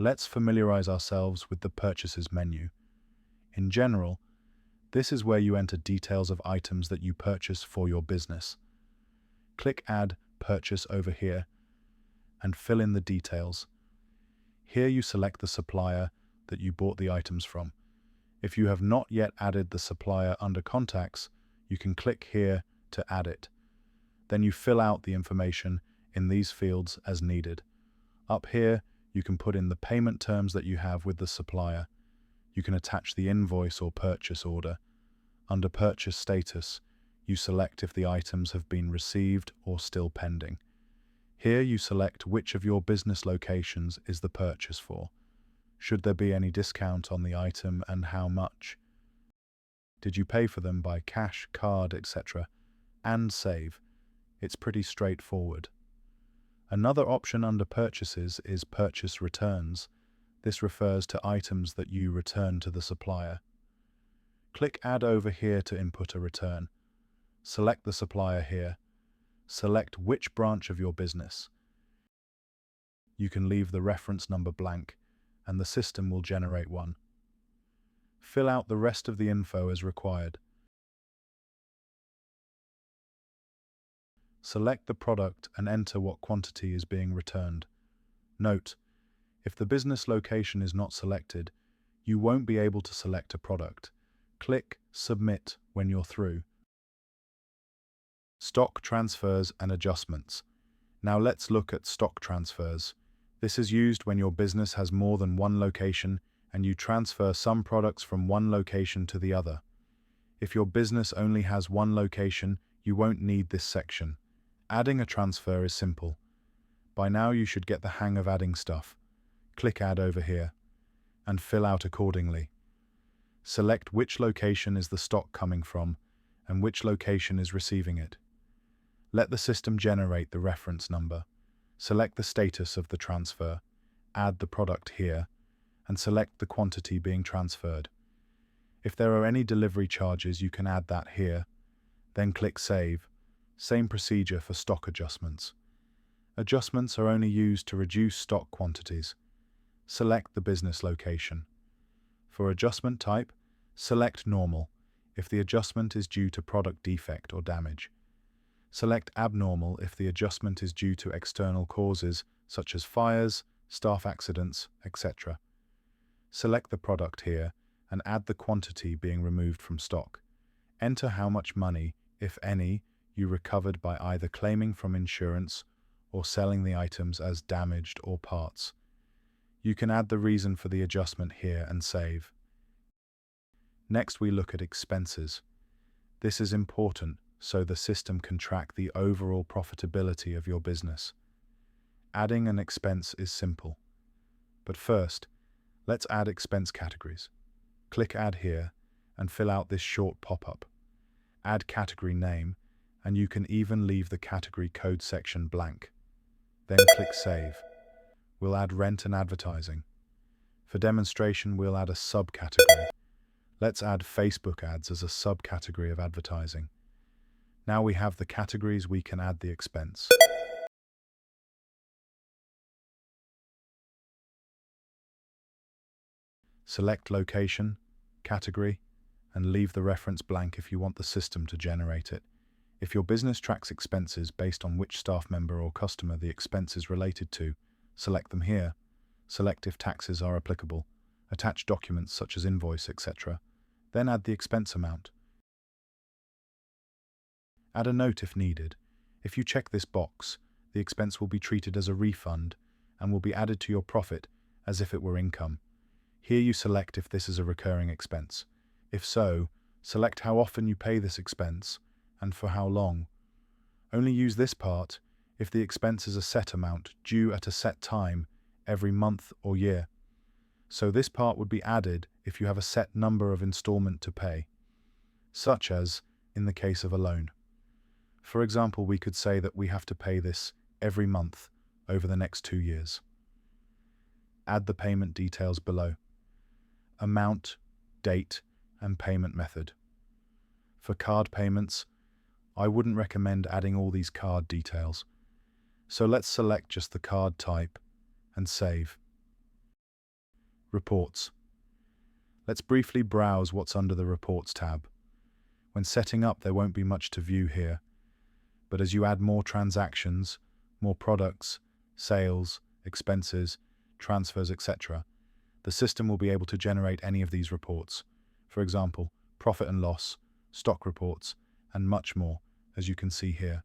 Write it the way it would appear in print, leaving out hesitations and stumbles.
Let's familiarize ourselves with the Purchases menu. In general, this is where you enter details of items that you purchase for your business. Click Add Purchase over here and fill in the details. Here you select the supplier that you bought the items from. If you have not yet added the supplier under Contacts, you can click here to add it. Then you fill out the information in these fields as needed. Up here, you can put in the payment terms that you have with the supplier. You can attach the invoice or purchase order. Under Purchase Status, you select if the items have been received or still pending. Here you select which of your business locations is the purchase for. Should there be any discount on the item and how much? Did you pay for them by cash, card, etc.? And save. It's pretty straightforward. Another option under Purchases is Purchase Returns. This refers to items that you return to the supplier. Click Add over here to input a return. Select the supplier here. Select which branch of your business. You can leave the reference number blank, and the system will generate one. Fill out the rest of the info as required. Select the product and enter what quantity is being returned. Note, if the business location is not selected, you won't be able to select a product. Click Submit when you're through. Stock transfers and adjustments. Now let's look at stock transfers. This is used when your business has more than one location and you transfer some products from one location to the other. If your business only has one location, you won't need this section. Adding a transfer is simple. By now you should get the hang of adding stuff. Click Add over here and fill out accordingly. Select which location is the stock coming from and which location is receiving it. Let the system generate the reference number. Select the status of the transfer, add the product here, and select the quantity being transferred. If there are any delivery charges, you can add that here. Then click Save. Same procedure for stock adjustments. Adjustments are only used to reduce stock quantities. Select the business location. For adjustment type, select Normal if the adjustment is due to product defect or damage. Select Abnormal if the adjustment is due to external causes such as fires, staff accidents, etc. Select the product here and add the quantity being removed from stock. Enter how much money, if any, you recovered by either claiming from insurance or selling the items as damaged or parts. You can add the reason for the adjustment here and save. Next we look at expenses. This is important so the system can track the overall profitability of your business. Adding an expense is simple. But first, let's add expense categories. Click Add here and fill out this short pop-up. Add category name, and you can even leave the category code section blank. Then click Save. We'll add rent and advertising. For demonstration, we'll add a subcategory. Let's add Facebook ads as a subcategory of advertising. Now we have the categories, we can add the expense. Select location, category, and leave the reference blank if you want the system to generate it. If your business tracks expenses based on which staff member or customer the expense is related to, select them here. Select if taxes are applicable. Attach documents such as invoice, etc. Then add the expense amount. Add a note if needed. If you check this box, the expense will be treated as a refund and will be added to your profit as if it were income. Here you select if this is a recurring expense. If so, select how often you pay this expense and for how long. Only use this part if the expense is a set amount due at a set time every month or year. So this part would be added if you have a set number of installment to pay, such as in the case of a loan. For example, we could say that we have to pay this every month over the next 2 years. Add the payment details below. Amount, date, and payment method. For card payments, I wouldn't recommend adding all these card details. So let's select just the card type and save. Reports. Let's briefly browse what's under the Reports tab. When setting up, there won't be much to view here, but as you add more transactions, more products, sales, expenses, transfers, etc., the system will be able to generate any of these reports. For example, profit and loss, stock reports, and much more, as you can see here.